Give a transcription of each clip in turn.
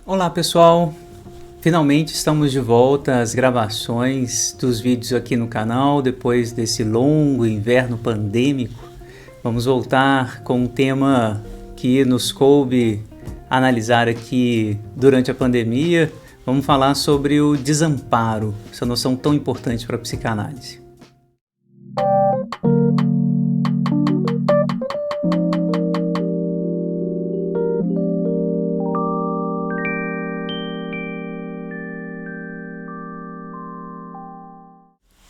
Olá pessoal, finalmente estamos de volta às gravações dos vídeos aqui no canal depois desse longo inverno pandêmico. Vamos voltar com um tema que nos coube analisar aqui durante a pandemia. Vamos falar sobre o desamparo, essa noção tão importante para a psicanálise.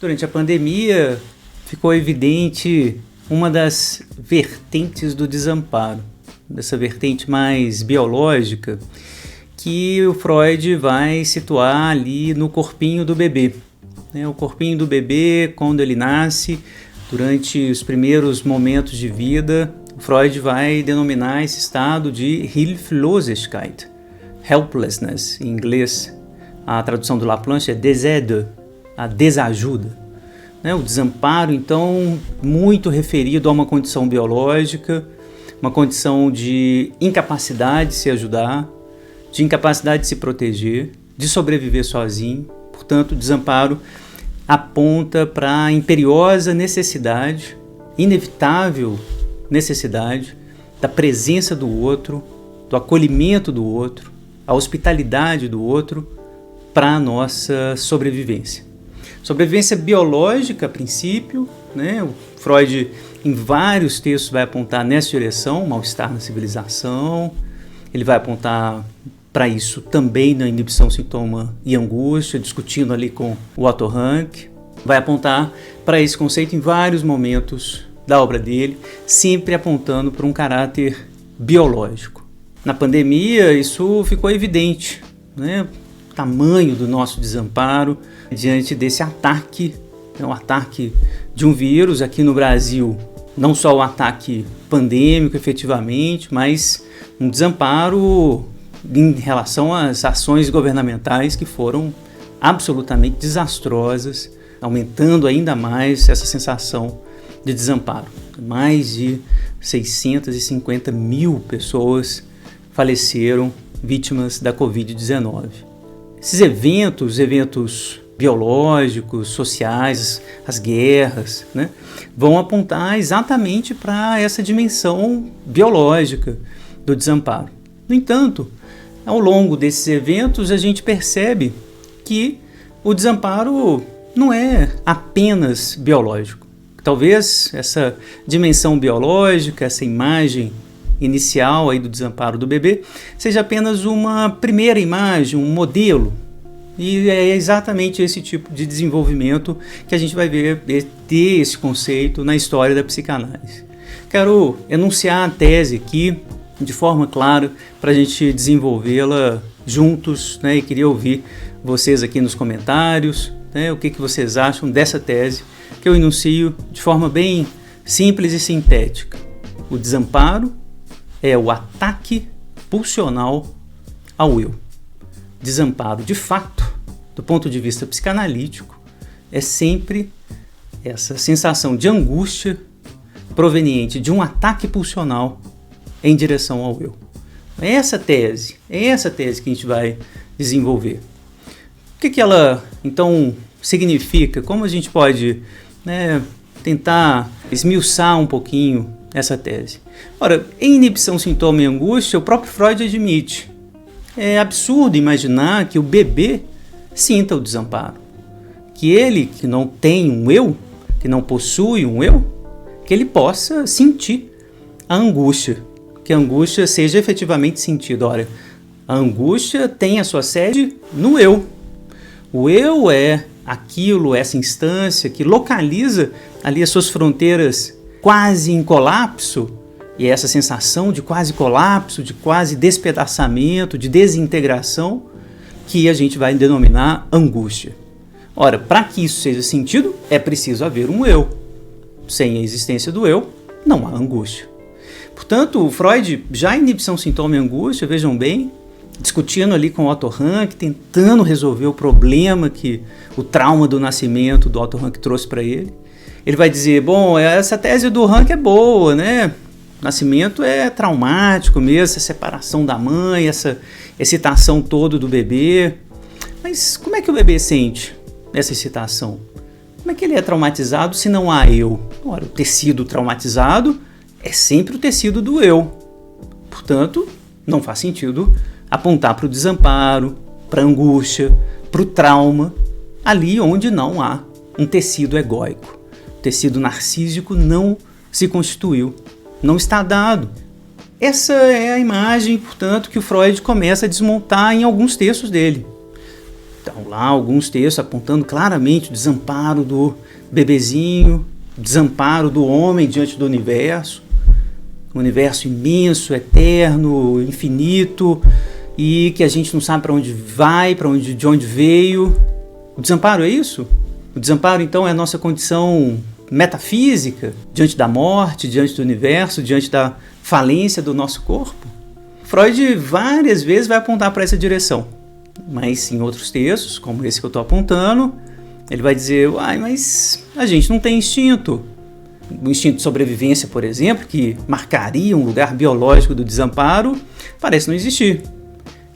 Durante a pandemia, ficou evidente uma das vertentes do desamparo, dessa vertente mais biológica, que o Freud vai situar ali no corpinho do bebê. O corpinho do bebê, quando ele nasce, durante os primeiros momentos de vida, o Freud vai denominar esse estado de Hilflosigkeit, helplessness em inglês. A tradução do Laplanche é désaide, a desajuda. O desamparo, então, muito referido a uma condição biológica, uma condição de incapacidade de se ajudar, de incapacidade de se proteger, de sobreviver sozinho. Portanto, o desamparo aponta para a imperiosa necessidade, inevitável necessidade da presença do outro, do acolhimento do outro, a hospitalidade do outro para a nossa sobrevivência. Sobrevivência biológica, a princípio, O Freud, em vários textos, vai apontar nessa direção, mal-estar na civilização. Ele vai apontar para isso também na inibição, sintoma e angústia, discutindo ali com o Otto Rank. Vai apontar para esse conceito em vários momentos da obra dele, sempre apontando para um caráter biológico. Na pandemia, isso ficou evidente, O tamanho do nosso desamparo diante desse ataque, um ataque de um vírus aqui no Brasil, não só o ataque pandêmico efetivamente, mas um desamparo em relação às ações governamentais que foram absolutamente desastrosas, aumentando ainda mais essa sensação de desamparo. Mais de 650 mil pessoas faleceram vítimas da Covid-19. Esses eventos biológicos, sociais, as guerras, vão apontar exatamente para essa dimensão biológica do desamparo. No entanto, ao longo desses eventos, a gente percebe que o desamparo não é apenas biológico. Talvez essa dimensão biológica, essa imagem inicial aí do desamparo do bebê, seja apenas uma primeira imagem, um modelo. E é exatamente esse tipo de desenvolvimento que a gente vai ver ter esse conceito na história da psicanálise. Quero enunciar a tese aqui de forma clara para a gente desenvolvê-la juntos, E queria ouvir vocês aqui nos comentários, o que vocês acham dessa tese que eu enuncio de forma bem simples e sintética. O desamparo é o ataque pulsional ao eu. Desamparo, de fato, do ponto de vista psicanalítico, é sempre essa sensação de angústia proveniente de um ataque pulsional em direção ao eu. É essa tese que a gente vai desenvolver. O que ela, então, significa? Como a gente pode tentar esmiuçar um pouquinho essa tese? Ora, em inibição, sintoma e angústia, o próprio Freud admite. É absurdo imaginar que o bebê sinta o desamparo. Que ele, que não tem um eu, que não possui um eu, que ele possa sentir a angústia. Que a angústia seja efetivamente sentida. Ora, a angústia tem a sua sede no eu. O eu é aquilo, essa instância que localiza ali as suas fronteiras quase em colapso. E essa sensação de quase colapso, de quase despedaçamento, de desintegração, que a gente vai denominar angústia. Ora, para que isso seja sentido, é preciso haver um eu. Sem a existência do eu, não há angústia. Portanto, o Freud, já em inibição, sintoma e angústia, vejam bem, discutindo ali com o Otto Rank, tentando resolver o problema que o trauma do nascimento do Otto Rank trouxe para ele. Ele vai dizer, bom, essa tese do Rank é boa, O nascimento é traumático mesmo, essa separação da mãe, essa excitação toda do bebê. Mas como é que o bebê sente essa excitação? Como é que ele é traumatizado se não há eu? Ora, o tecido traumatizado é sempre o tecido do eu. Portanto, não faz sentido apontar para o desamparo, para a angústia, para o trauma, ali onde não há um tecido egóico. O tecido narcísico não se constituiu, não está dado. Essa é a imagem, portanto, que o Freud começa a desmontar em alguns textos dele. Então, lá, alguns textos apontando claramente o desamparo do bebezinho, o desamparo do homem diante do universo. Um universo imenso, eterno, infinito, e que a gente não sabe para onde vai, de onde veio. O desamparo é isso? O desamparo, então, é a nossa condição metafísica diante da morte, diante do universo, diante da falência do nosso corpo? Freud várias vezes vai apontar para essa direção, mas em outros textos, como esse que eu estou apontando, ele vai dizer, mas a gente não tem instinto. O instinto de sobrevivência, por exemplo, que marcaria um lugar biológico do desamparo, parece não existir.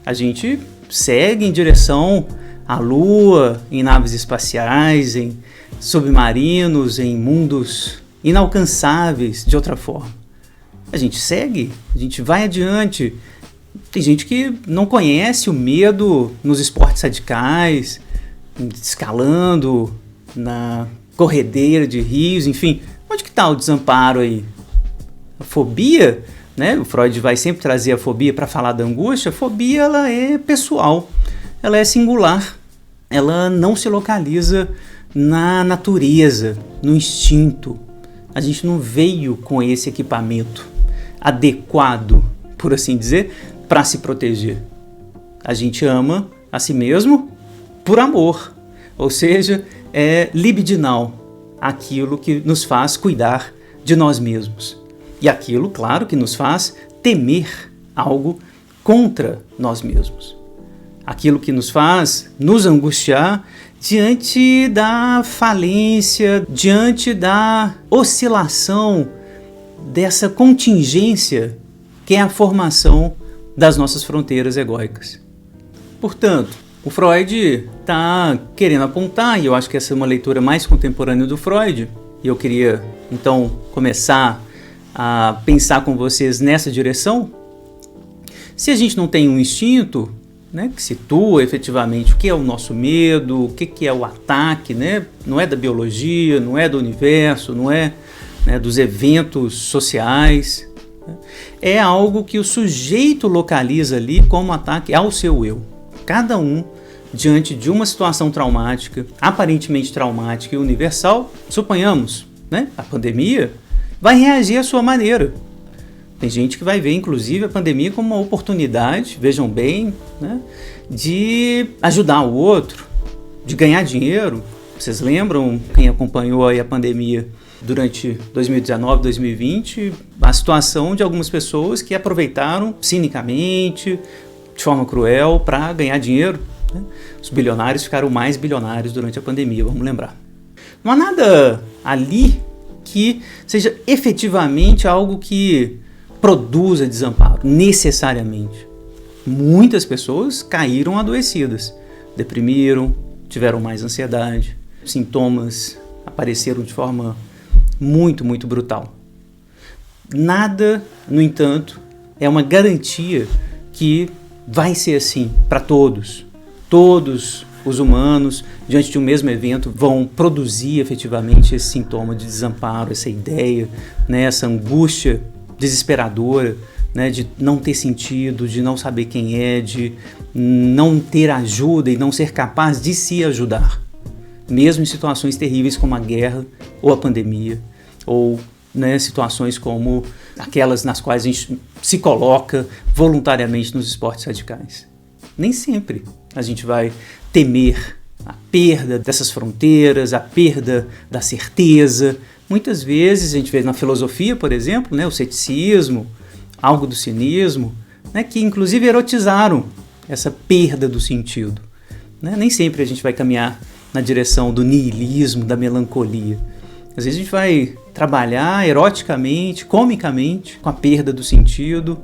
A gente segue em direção à Lua, em naves espaciais, em submarinos, em mundos inalcançáveis de outra forma. A gente segue, a gente vai adiante. Tem gente que não conhece o medo nos esportes radicais, escalando na corredeira de rios, enfim. Onde que está o desamparo aí? A fobia, né? O Freud vai sempre trazer a fobia para falar da angústia. A fobia, ela é pessoal, ela é singular, ela não se localiza na natureza, no instinto. A gente não veio com esse equipamento adequado, por assim dizer, para se proteger. A gente ama a si mesmo por amor, ou seja, é libidinal, aquilo que nos faz cuidar de nós mesmos. E aquilo, claro, que nos faz temer algo contra nós mesmos. Aquilo que nos faz nos angustiar diante da falência, diante da oscilação dessa contingência que é a formação das nossas fronteiras egóicas. Portanto, o Freud está querendo apontar, e eu acho que essa é uma leitura mais contemporânea do Freud, e eu queria então começar a pensar com vocês nessa direção. Se a gente não tem um instinto, né, que situa efetivamente o que é o nosso medo, o que é o ataque, né, não é da biologia, não é do universo, não é, né, dos eventos sociais, né, é algo que o sujeito localiza ali como ataque ao seu eu. Cada um, diante de uma situação traumática, aparentemente traumática e universal, suponhamos, né, a pandemia, vai reagir à sua maneira. Tem gente que vai ver, inclusive, a pandemia como uma oportunidade, vejam bem, né, de ajudar o outro, de ganhar dinheiro. Vocês lembram, quem acompanhou aí a pandemia durante 2019, 2020, a situação de algumas pessoas que aproveitaram cinicamente, de forma cruel, para ganhar dinheiro, né? Os bilionários ficaram mais bilionários durante a pandemia, vamos lembrar. Não há nada ali que seja efetivamente algo que produza desamparo, necessariamente. Muitas pessoas caíram adoecidas, deprimiram, tiveram mais ansiedade, sintomas apareceram de forma muito, muito brutal. Nada, no entanto, é uma garantia que vai ser assim para todos. Todos os humanos, diante de um mesmo evento, vão produzir efetivamente esse sintoma de desamparo, essa ideia, né, essa angústia desesperadora, né, de não ter sentido, de não saber quem é, de não ter ajuda e não ser capaz de se ajudar. Mesmo em situações terríveis como a guerra ou a pandemia, ou, né, situações como aquelas nas quais a gente se coloca voluntariamente nos esportes radicais. Nem sempre a gente vai temer a perda dessas fronteiras, a perda da certeza. Muitas vezes a gente vê na filosofia, por exemplo, né, o ceticismo, algo do cinismo, né, que inclusive erotizaram essa perda do sentido. Né? Nem sempre a gente vai caminhar na direção do niilismo, da melancolia. Às vezes a gente vai trabalhar eroticamente, comicamente, com a perda do sentido,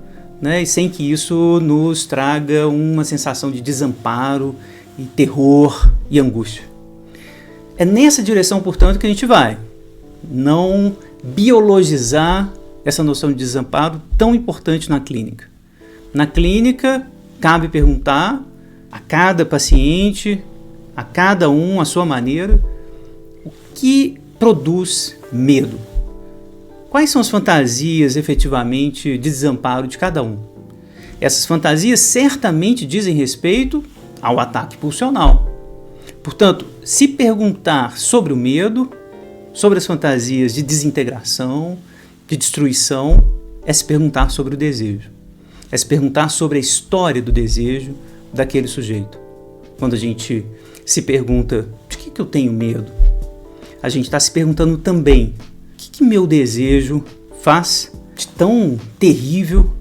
né, e sem que isso nos traga uma sensação de desamparo, e terror e angústia. É nessa direção, portanto, que a gente vai. Não biologizar essa noção de desamparo tão importante na clínica. Na clínica, cabe perguntar a cada paciente, a cada um, à sua maneira, o que produz medo. Quais são as fantasias, efetivamente, de desamparo de cada um? Essas fantasias certamente dizem respeito ao ataque pulsional. Portanto, se perguntar sobre o medo, sobre as fantasias de desintegração, de destruição, é se perguntar sobre o desejo. É se perguntar sobre a história do desejo daquele sujeito. Quando a gente se pergunta de que eu tenho medo, a gente está se perguntando também o que meu desejo faz de tão terrível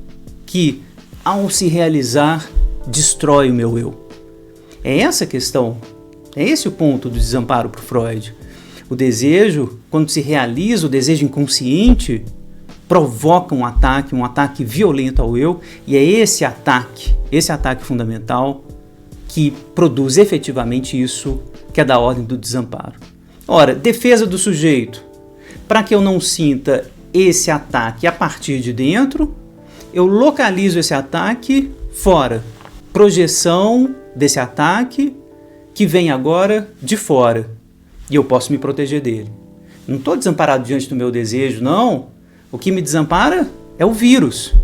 que, ao se realizar, destrói o meu eu. É essa a questão, é esse o ponto do desamparo para o Freud. O desejo, quando se realiza, o desejo inconsciente, provoca um ataque violento ao eu, e é esse ataque fundamental, que produz efetivamente isso que é da ordem do desamparo. Ora, defesa do sujeito. Para que eu não sinta esse ataque a partir de dentro, eu localizo esse ataque fora. Projeção desse ataque que vem agora de fora. E eu posso me proteger dele. Não estou desamparado diante do meu desejo, não. O que me desampara é o vírus.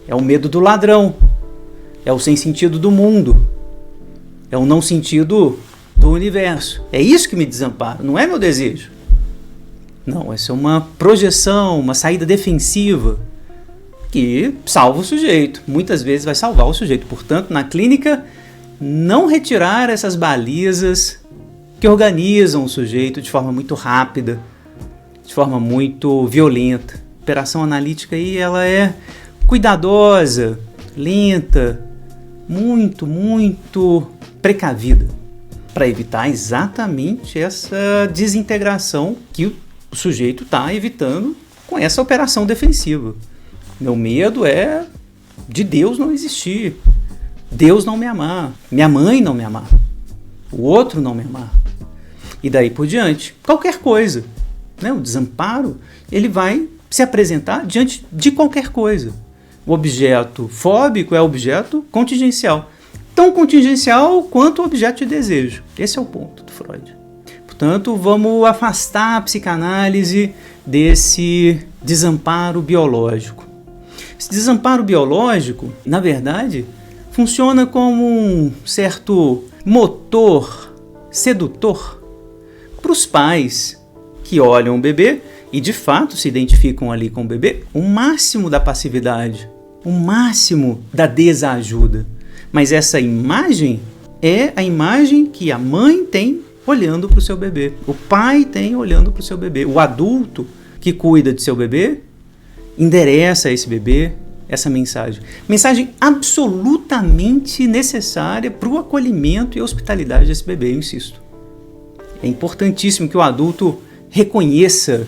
É o medo do ladrão. É o sem sentido do mundo. É o não sentido do universo. É isso que me desampara, não é meu desejo. Não, essa é uma projeção, uma saída defensiva que salva o sujeito. Muitas vezes vai salvar o sujeito. Portanto, na clínica, não retirar essas balizas que organizam o sujeito de forma muito rápida, de forma muito violenta. A operação analítica aí, ela é cuidadosa, lenta, muito precavida, para evitar exatamente essa desintegração que o sujeito está evitando com essa operação defensiva. Meu medo é de Deus não existir, Deus não me amar, minha mãe não me amar, o outro não me amar, e daí por diante. Qualquer coisa, né? O desamparo, ele vai se apresentar diante de qualquer coisa. O objeto fóbico é objeto contingencial, tão contingencial quanto o objeto de desejo. Esse é o ponto do Freud. Portanto, vamos afastar a psicanálise desse desamparo biológico. Esse desamparo biológico, na verdade, funciona como um certo motor sedutor para os pais que olham o bebê e de fato se identificam ali com o bebê, o máximo da passividade, o máximo da desajuda. Mas essa imagem é a imagem que a mãe tem olhando para o seu bebê, o pai tem olhando para o seu bebê, o adulto que cuida de seu bebê endereça a esse bebê essa mensagem. Mensagem absolutamente necessária para o acolhimento e hospitalidade desse bebê, eu insisto. É importantíssimo que o adulto reconheça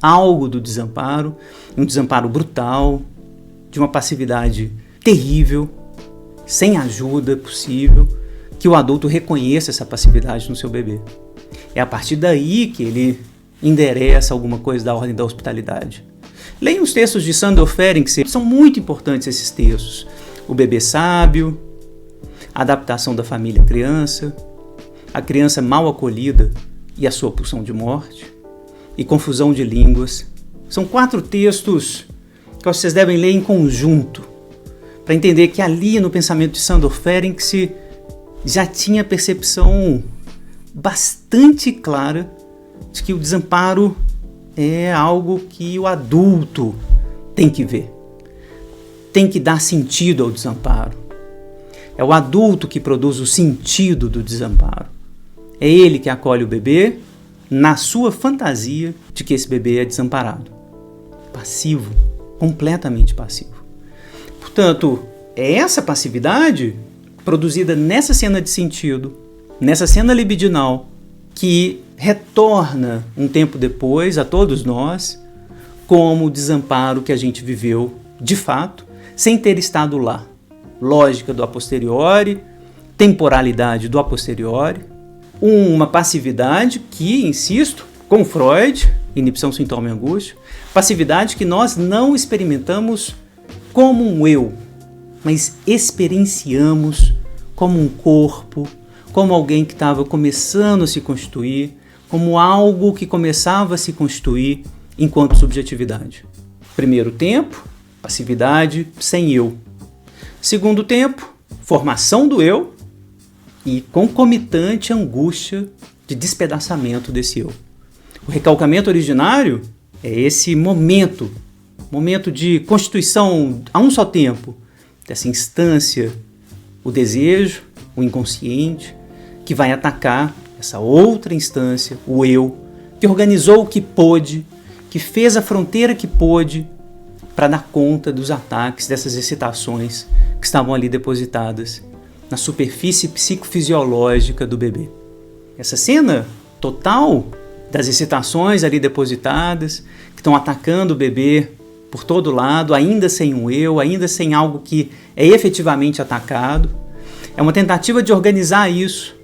algo do desamparo, um desamparo brutal, de uma passividade terrível, sem ajuda possível, que o adulto reconheça essa passividade no seu bebê. É a partir daí que ele endereça alguma coisa da ordem da hospitalidade. Leiam os textos de Sandor Ferenczi, são muito importantes esses textos. O bebê sábio, a adaptação da família à criança, a criança mal acolhida e a sua pulsão de morte, e confusão de línguas. São 4 textos que vocês devem ler em conjunto, para entender que ali no pensamento de Sandor Ferenczi já tinha percepção bastante clara de que o desamparo é algo que o adulto tem que ver, tem que dar sentido ao desamparo. É o adulto que produz o sentido do desamparo. É ele que acolhe o bebê na sua fantasia de que esse bebê é desamparado. Passivo, completamente passivo. Portanto, é essa passividade produzida nessa cena de sentido, nessa cena libidinal, que retorna um tempo depois a todos nós como o desamparo que a gente viveu de fato, sem ter estado lá. Lógica do a posteriori, temporalidade do a posteriori, uma passividade que, insisto, com Freud, inibição, sintoma e angústia, passividade que nós não experimentamos como um eu, mas experienciamos como um corpo, como alguém que estava começando a se constituir, como algo que começava a se constituir enquanto subjetividade. Primeiro tempo, passividade sem eu. Segundo tempo, formação do eu e concomitante angústia de despedaçamento desse eu. O recalcamento originário é esse momento de constituição a um só tempo, dessa instância, o desejo, o inconsciente, que vai atacar essa outra instância, o eu, que organizou o que pôde, que fez a fronteira que pôde para dar conta dos ataques, dessas excitações que estavam ali depositadas na superfície psicofisiológica do bebê. Essa cena total das excitações ali depositadas, que estão atacando o bebê por todo lado, ainda sem um eu, ainda sem algo que é efetivamente atacado, é uma tentativa de organizar isso,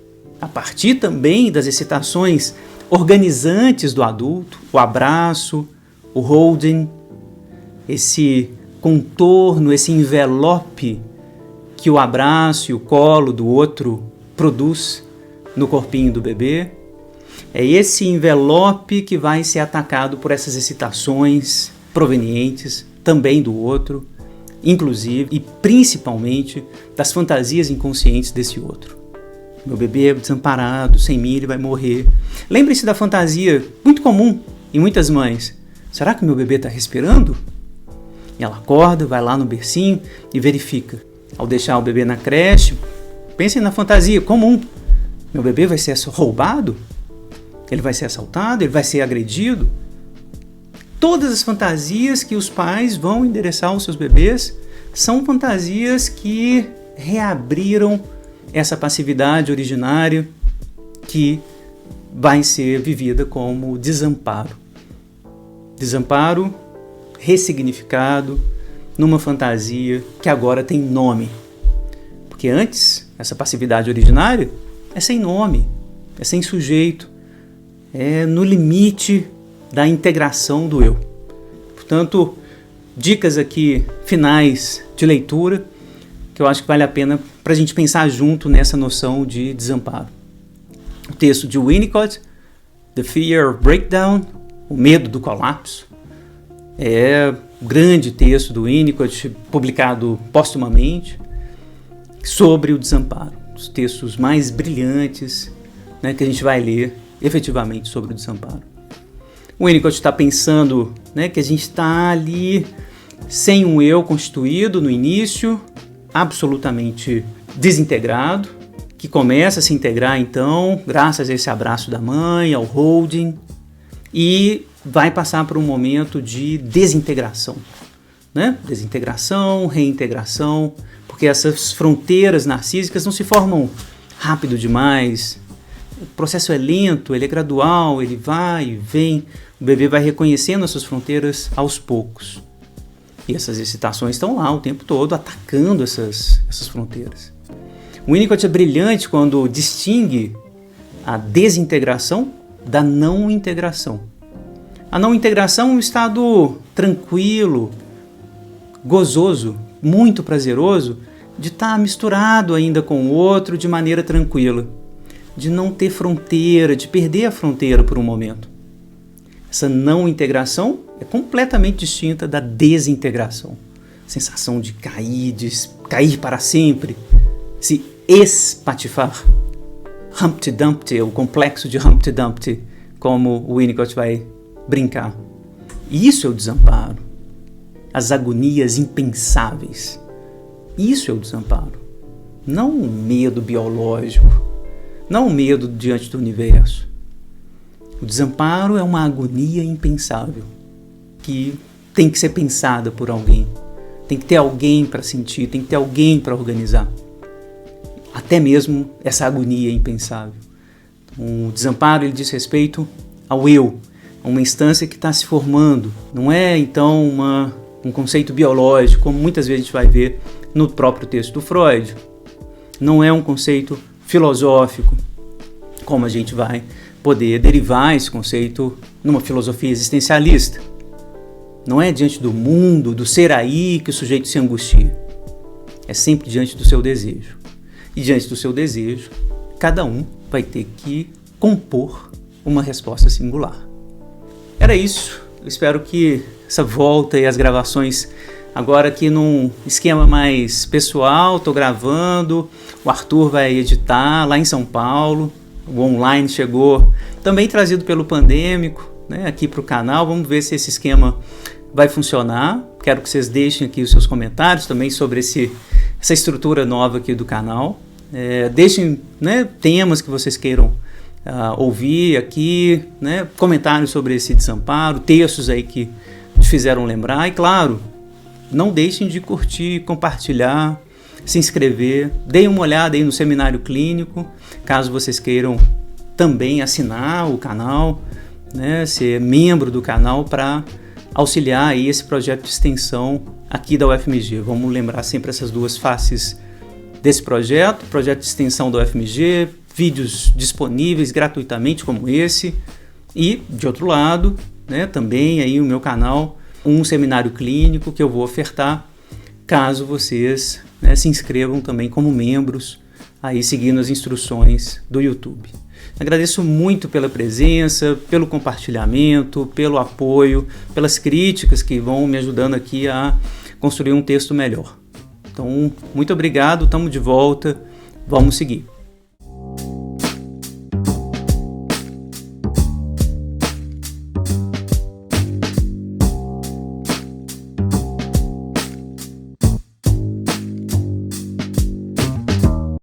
a partir também das excitações organizantes do adulto, o abraço, o holding, esse contorno, esse envelope que o abraço e o colo do outro produz no corpinho do bebê. É esse envelope que vai ser atacado por essas excitações provenientes também do outro, inclusive e principalmente das fantasias inconscientes desse outro. Meu bebê é desamparado, sem mim ele vai morrer. Lembre-se da fantasia muito comum em muitas mães. Será que meu bebê está respirando? E ela acorda, vai lá no bercinho e verifica. Ao deixar o bebê na creche, pensem na fantasia comum. Meu bebê vai ser roubado? Ele vai ser assaltado? Ele vai ser agredido? Todas as fantasias que os pais vão endereçar aos seus bebês são fantasias que reabriram essa passividade originária que vai ser vivida como desamparo. Desamparo ressignificado numa fantasia que agora tem nome. Porque antes, essa passividade originária é sem nome, é sem sujeito, é no limite da integração do eu. Portanto, dicas aqui finais de leitura que eu acho que vale a pena para a gente pensar junto nessa noção de desamparo. O texto de Winnicott, The Fear of Breakdown, o medo do colapso, é um grande texto do Winnicott, publicado póstumamente, sobre o desamparo. Os textos mais brilhantes, né, que a gente vai ler efetivamente sobre o desamparo. O Winnicott está pensando, né, que a gente está ali sem um eu constituído no início, absolutamente desintegrado, que começa a se integrar então, graças a esse abraço da mãe, ao holding, e vai passar por um momento de desintegração, né? Desintegração, reintegração, porque essas fronteiras narcísicas não se formam rápido demais. O processo é lento, ele é gradual, ele vai e vem, o bebê vai reconhecendo essas fronteiras aos poucos. E essas excitações estão lá o tempo todo, atacando essas fronteiras. O Winnicott é brilhante quando distingue a desintegração da não integração. A não integração é um estado tranquilo, gozoso, muito prazeroso, de estar misturado ainda com o outro de maneira tranquila, de não ter fronteira, de perder a fronteira por um momento. Essa não integração é completamente distinta da desintegração. Sensação de cair para sempre, se espatifar. Humpty Dumpty, o complexo de Humpty Dumpty, como o Winnicott vai brincar. Isso é o desamparo. As agonias impensáveis. Isso é o desamparo. Não um medo biológico, não um medo diante do universo. O desamparo é uma agonia impensável, que tem que ser pensada por alguém. Tem que ter alguém para sentir, tem que ter alguém para organizar. Até mesmo essa agonia impensável. O desamparo ele diz respeito ao eu, a uma instância que está se formando. Não é então uma um conceito biológico, como muitas vezes a gente vai ver no próprio texto do Freud. Não é um conceito filosófico, como a gente vai poder derivar esse conceito numa filosofia existencialista. Não é diante do mundo, do ser aí, que o sujeito se angustia. É sempre diante do seu desejo. E diante do seu desejo, cada um vai ter que compor uma resposta singular. Era isso. Eu espero que essa volta e as gravações agora aqui num esquema mais pessoal, estou gravando, o Arthur vai editar lá em São Paulo, o online chegou, também trazido pelo Pandêmico, né, aqui para o canal. Vamos ver se esse esquema vai funcionar. Quero que vocês deixem aqui os seus comentários também sobre essa estrutura nova aqui do canal. Deixem, né, temas que vocês queiram ouvir aqui, né, comentários sobre esse desamparo, textos aí que te fizeram lembrar. E claro, não deixem de curtir, compartilhar, se inscrever, deem uma olhada aí no Seminário Clínico, caso vocês queiram também assinar o canal, né, ser membro do canal para auxiliar aí esse projeto de extensão aqui da UFMG. Vamos lembrar sempre essas duas faces desse projeto de extensão da UFMG, vídeos disponíveis gratuitamente como esse, e de outro lado, né, também aí o meu canal, um seminário clínico que eu vou ofertar caso vocês, né, se inscrevam também como membros, aí seguindo as instruções do YouTube. Agradeço muito pela presença, pelo compartilhamento, pelo apoio, pelas críticas que vão me ajudando aqui a construir um texto melhor. Então, muito obrigado, estamos de volta, vamos seguir.